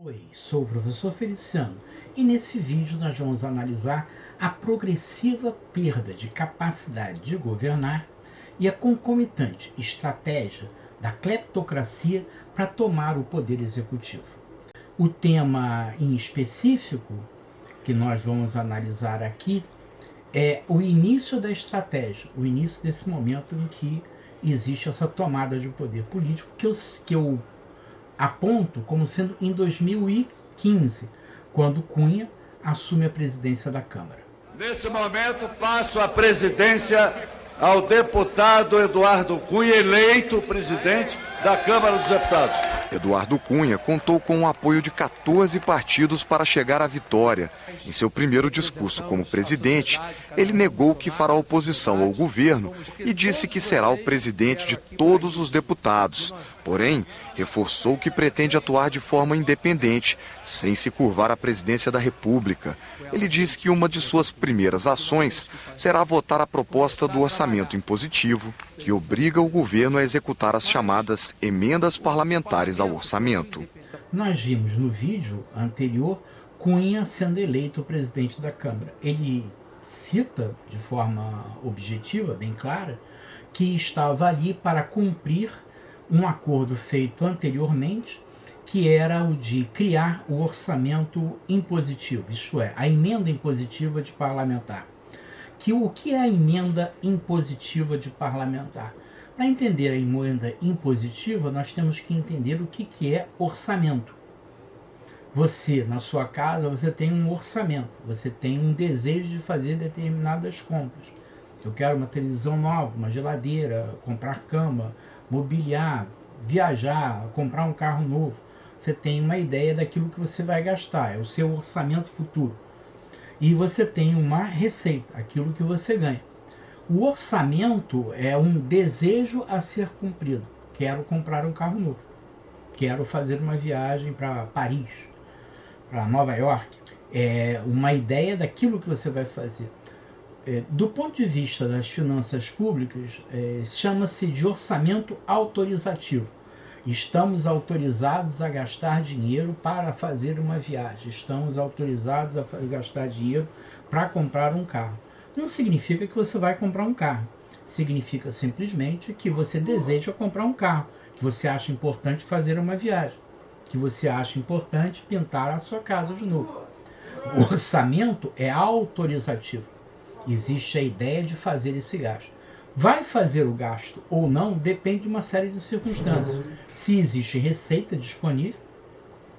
Oi, sou o professor Feliciano e nesse vídeo nós vamos analisar a progressiva perda de capacidade de governar e a concomitante estratégia da cleptocracia para tomar o poder executivo. O tema em específico que nós vamos analisar aqui é o início da estratégia, o início desse momento em que existe essa tomada de poder político que eu aponto como sendo em 2015, quando Cunha assume a presidência da Câmara. Nesse momento, passo a presidência ao deputado Eduardo Cunha, eleito presidente da Câmara dos Deputados. Eduardo Cunha contou com o apoio de 14 partidos para chegar à vitória. Em seu primeiro discurso como presidente, ele negou que fará oposição ao governo e disse que será o presidente de todos os deputados. Porém, reforçou que pretende atuar de forma independente, sem se curvar à presidência da República. Ele disse que uma de suas primeiras ações será votar a proposta do orçamento impositivo, que obriga o governo a executar as chamadas emendas parlamentares ao orçamento. Nós vimos no vídeo anterior Cunha sendo eleito presidente da Câmara. Ele cita de forma objetiva, bem clara, que estava ali para cumprir um acordo feito anteriormente, que era o de criar o orçamento impositivo, isto é, a emenda impositiva de parlamentar. O que é a emenda impositiva de parlamentar? Para entender a emenda impositiva, nós temos que entender o que é orçamento. Você, na sua casa, você tem um orçamento, você tem um desejo de fazer determinadas compras. Eu quero uma televisão nova, uma geladeira, comprar cama, mobiliar, viajar, comprar um carro novo. Você tem uma ideia daquilo que você vai gastar, é o seu orçamento futuro. E você tem uma receita, aquilo que você ganha. O orçamento é um desejo a ser cumprido. Quero comprar um carro novo. Quero fazer uma viagem para Paris, para Nova York. É uma ideia daquilo que você vai fazer. Do ponto de vista das finanças públicas, chama-se de orçamento autorizativo. Estamos autorizados a gastar dinheiro para fazer uma viagem. Estamos autorizados a gastar dinheiro para comprar um carro. Não significa que você vai comprar um carro. Significa simplesmente que você deseja comprar um carro, que você acha importante fazer uma viagem, que você acha importante pintar a sua casa de novo. O orçamento é autorizativo. Existe a ideia de fazer esse gasto. Vai fazer o gasto ou não depende de uma série de circunstâncias. Se existe receita disponível,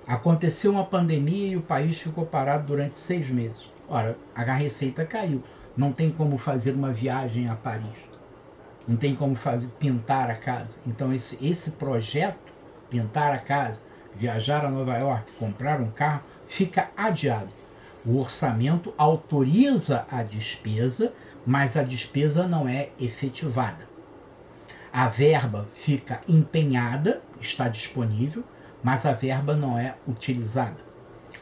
aconteceu uma pandemia e o país ficou parado durante 6 meses. Ora, a receita caiu. Não tem como fazer uma viagem a Paris. Não tem como pintar a casa. Então esse projeto, pintar a casa, viajar a Nova York, comprar um carro, fica adiado. O orçamento autoriza a despesa, mas a despesa não é efetivada. A verba fica empenhada, está disponível, mas a verba não é utilizada.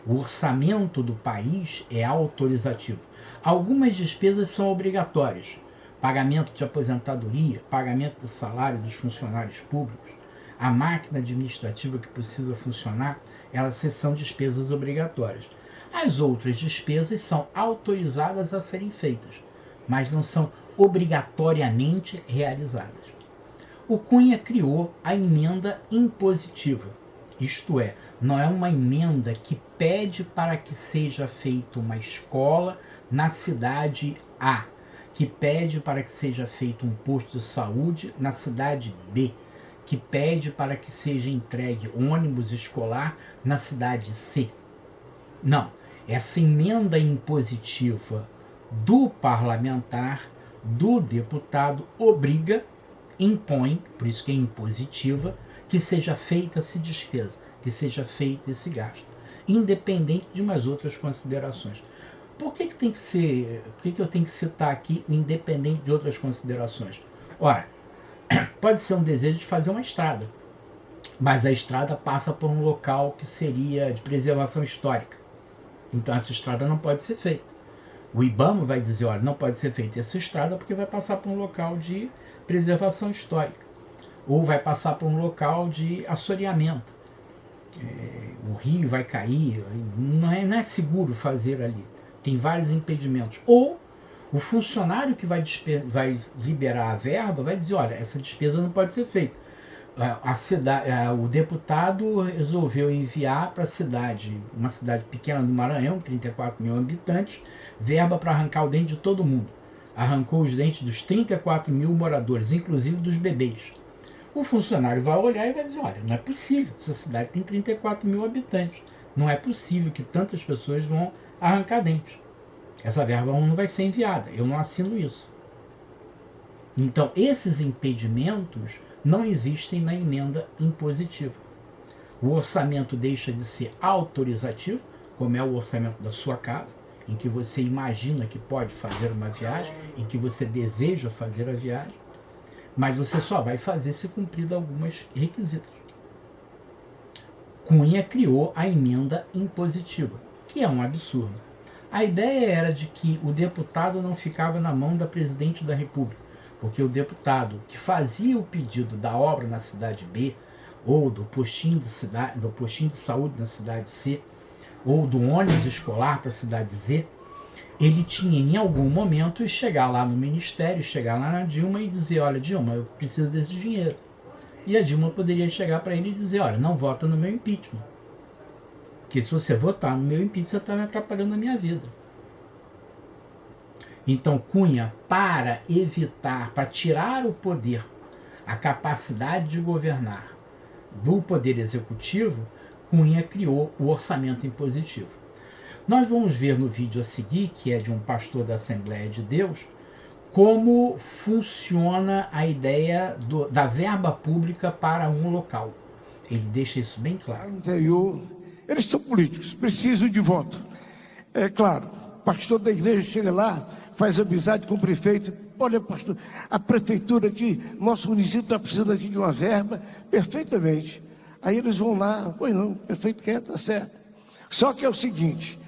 O orçamento do país é autorizativo. Algumas despesas são obrigatórias. Pagamento de aposentadoria, pagamento de salário dos funcionários públicos, a máquina administrativa que precisa funcionar, elas são despesas obrigatórias. As outras despesas são autorizadas a serem feitas, mas não são obrigatoriamente realizadas. O Cunha criou a emenda impositiva, isto é, não é uma emenda que pede para que seja feita uma escola na cidade A, que pede para que seja feito um posto de saúde na cidade B, que pede para que seja entregue ônibus escolar na cidade C. Não, essa emenda impositiva do parlamentar, do deputado, obriga, impõe, por isso que é impositiva, que seja feita essa despesa, que seja feito esse gasto, independente de umas outras considerações. Por que tem que ser, por que eu tenho que citar aqui independente de outras considerações? Ora, pode ser um desejo de fazer uma estrada, mas a estrada passa por um local que seria de preservação histórica. Então essa estrada não pode ser feita. O IBAMA vai dizer, olha, não pode ser feita essa estrada porque vai passar por um local de preservação histórica. Ou vai passar por um local de assoreamento. o rio vai cair, não é seguro fazer ali. Tem vários impedimentos. Ou o funcionário que vai liberar a verba vai dizer, olha, essa despesa não pode ser feita. O deputado resolveu enviar para uma cidade pequena do Maranhão, 34 mil habitantes, verba para arrancar o dente de todo mundo. Arrancou os dentes dos 34 mil moradores, inclusive dos bebês. O funcionário vai olhar e vai dizer, olha, não é possível, essa cidade tem 34 mil habitantes. Não é possível que tantas pessoas vão arrancar dentes. Essa verba não vai ser enviada, eu não assino isso. Então, esses impedimentos não existem na emenda impositiva. O orçamento deixa de ser autorizativo, como é o orçamento da sua casa, em que você imagina que pode fazer uma viagem, em que você deseja fazer a viagem, mas você só vai fazer se cumprir alguns requisitos. Cunha criou a emenda impositiva, que é um absurdo. A ideia era de que o deputado não ficava na mão da presidente da República, porque o deputado que fazia o pedido da obra na cidade B, ou do postinho de saúde na cidade C, ou do ônibus escolar para a cidade Z, ele tinha em algum momento chegar lá no ministério, chegar lá na Dilma e dizer, olha, Dilma, eu preciso desse dinheiro. E a Dilma poderia chegar para ele e dizer, olha, não vota no meu impeachment. Porque se você votar no meu impeachment, você está me atrapalhando a minha vida. Então, Cunha, para tirar o poder, a capacidade de governar do poder executivo, Cunha criou o orçamento impositivo. Nós vamos ver no vídeo a seguir, que é de um pastor da Assembleia de Deus, como funciona a ideia da verba pública para um local. Ele deixa isso bem claro. No interior, eles são políticos, precisam de voto. É claro, o pastor da igreja chega lá, faz amizade com o prefeito. Olha, pastor, a prefeitura aqui, nosso município está precisando aqui de uma verba, perfeitamente. Aí eles vão lá, pois não, o prefeito quer, tá certo. Só que é o seguinte,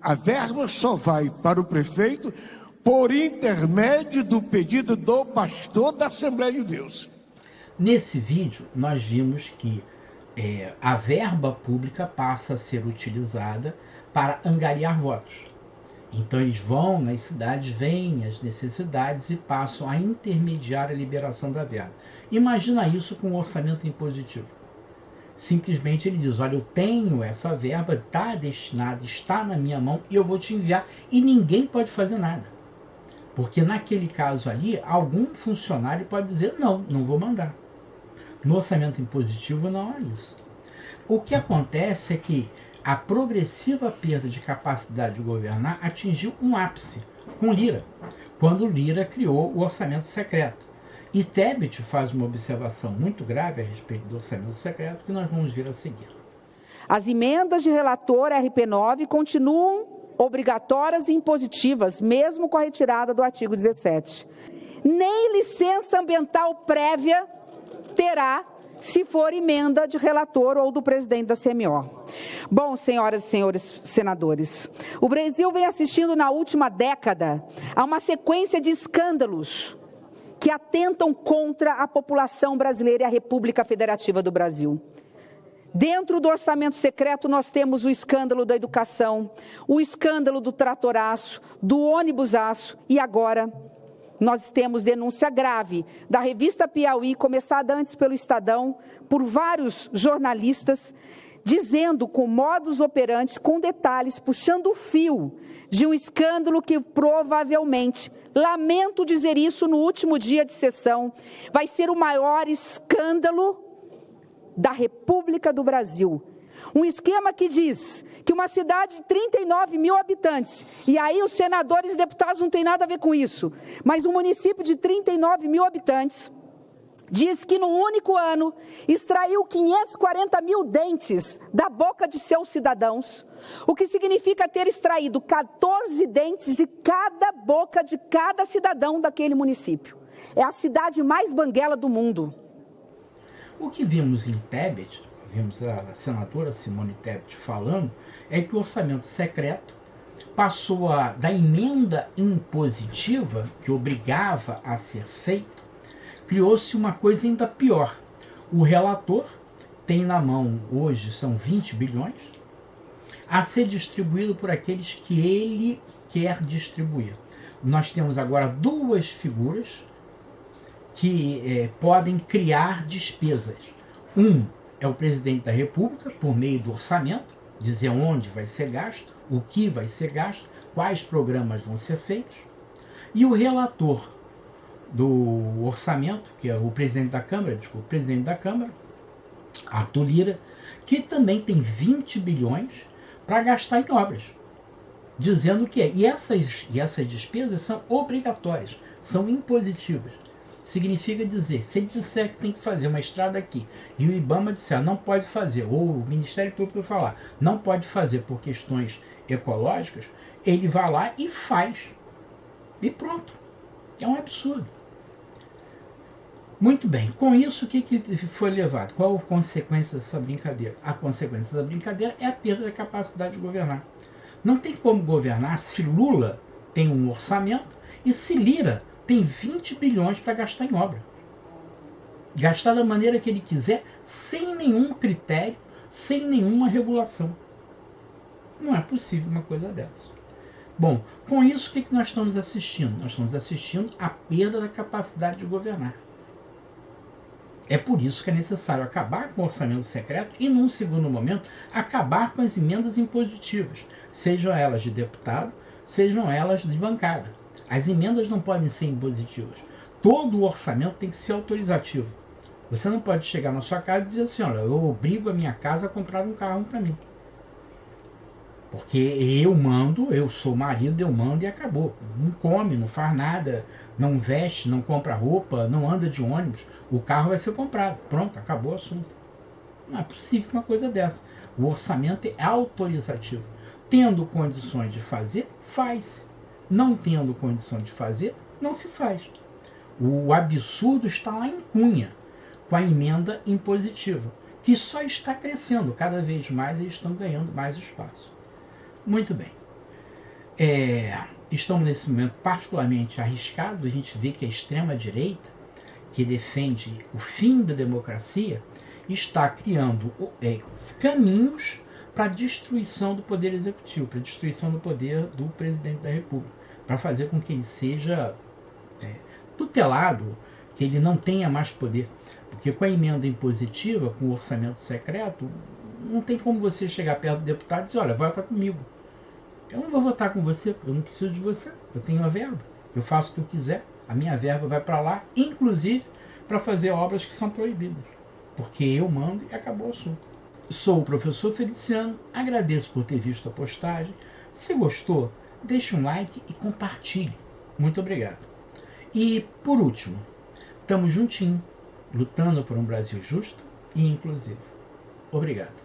a verba só vai para o prefeito por intermédio do pedido do pastor da Assembleia de Deus. Nesse vídeo, nós vimos que a verba pública passa a ser utilizada para angariar votos. Então eles vão nas cidades, veem as necessidades e passam a intermediar a liberação da verba. Imagina isso com o orçamento impositivo. Simplesmente ele diz, olha, eu tenho essa verba, está destinada, está na minha mão e eu vou te enviar. E ninguém pode fazer nada. Porque naquele caso ali, algum funcionário pode dizer, não vou mandar. No orçamento impositivo não é isso. O que acontece é que a progressiva perda de capacidade de governar atingiu um ápice com Lira, quando Lira criou o orçamento secreto. E Tebet faz uma observação muito grave a respeito do orçamento secreto que nós vamos ver a seguir. As emendas de relator RP9 continuam obrigatórias e impositivas, mesmo com a retirada do artigo 17. Nem licença ambiental prévia terá se for emenda de relator ou do presidente da CMO. Bom, senhoras e senhores senadores, o Brasil vem assistindo na última década a uma sequência de escândalos que atentam contra a população brasileira e a República Federativa do Brasil. Dentro do orçamento secreto nós temos o escândalo da educação, o escândalo do tratoraço, do ônibusaço e agora nós temos denúncia grave da revista Piauí, começada antes pelo Estadão, por vários jornalistas, dizendo com modus operandi, com detalhes, puxando o fio de um escândalo que provavelmente, lamento dizer isso no último dia de sessão, vai ser o maior escândalo da República do Brasil. Um esquema que diz que uma cidade de 39 mil habitantes, e aí os senadores e deputados não têm nada a ver com isso, mas um município de 39 mil habitantes, diz que no único ano extraiu 540 mil dentes da boca de seus cidadãos, o que significa ter extraído 14 dentes de cada boca de cada cidadão daquele município. É a cidade mais banguela do mundo. O que vimos em Tebet, vimos a senadora Simone Tebet falando, é que o orçamento secreto passou da emenda impositiva, que obrigava a ser feito, criou-se uma coisa ainda pior. O relator tem na mão hoje são 20 bilhões, a ser distribuído por aqueles que ele quer distribuir. Nós temos agora duas figuras que podem criar despesas. Um é o presidente da República, por meio do orçamento, dizer onde vai ser gasto, o que vai ser gasto, quais programas vão ser feitos. E o relator do orçamento, que é o presidente da Câmara, Arthur Lira, que também tem 20 bilhões para gastar em obras, dizendo que é. E essas despesas são obrigatórias, são impositivas. Significa dizer, se ele disser que tem que fazer uma estrada aqui e o IBAMA disser não pode fazer, ou o Ministério Público falar não pode fazer por questões ecológicas, ele vai lá e faz. E pronto. É um absurdo. Muito bem, com isso o que foi levado? Qual a consequência dessa brincadeira? A consequência da brincadeira é a perda da capacidade de governar. Não tem como governar se Lula tem um orçamento e se Lira tem 20 bilhões para gastar em obra. Gastar da maneira que ele quiser, sem nenhum critério, sem nenhuma regulação. Não é possível uma coisa dessas. Bom, com isso o que nós estamos assistindo? Nós estamos assistindo à perda da capacidade de governar. É por isso que é necessário acabar com o orçamento secreto e, num segundo momento, acabar com as emendas impositivas, sejam elas de deputado, sejam elas de bancada. As emendas não podem ser impositivas. Todo o orçamento tem que ser autorizativo. Você não pode chegar na sua casa e dizer assim, olha, eu obrigo a minha casa a comprar um carro para mim. Porque eu mando, eu sou marido, eu mando e acabou. Não come, não faz nada, não veste, não compra roupa, não anda de ônibus. O carro vai ser comprado. Pronto, acabou o assunto. Não é possível uma coisa dessa. O orçamento é autorizativo. Tendo condições de fazer, faz. Não tendo condição de fazer, não se faz. O absurdo está lá em Cunha, com a emenda impositiva, que só está crescendo. Cada vez mais eles estão ganhando mais espaço. Muito bem. Estamos nesse momento particularmente arriscado. A gente vê que a extrema-direita, que defende o fim da democracia, está criando caminhos para a destruição do poder executivo, para a destruição do poder do presidente da República, para fazer com que ele seja tutelado, que ele não tenha mais poder. Porque com a emenda impositiva, com o orçamento secreto, não tem como você chegar perto do deputado e dizer, olha, vota comigo. Eu não vou votar com você, eu não preciso de você, eu tenho a verba, eu faço o que eu quiser, a minha verba vai para lá, inclusive para fazer obras que são proibidas, porque eu mando e acabou o assunto. Sou o professor Feliciano, agradeço por ter visto a postagem. Se gostou, deixe um like e compartilhe. Muito obrigado. E, por último, estamos juntinhos, lutando por um Brasil justo e inclusivo. Obrigado.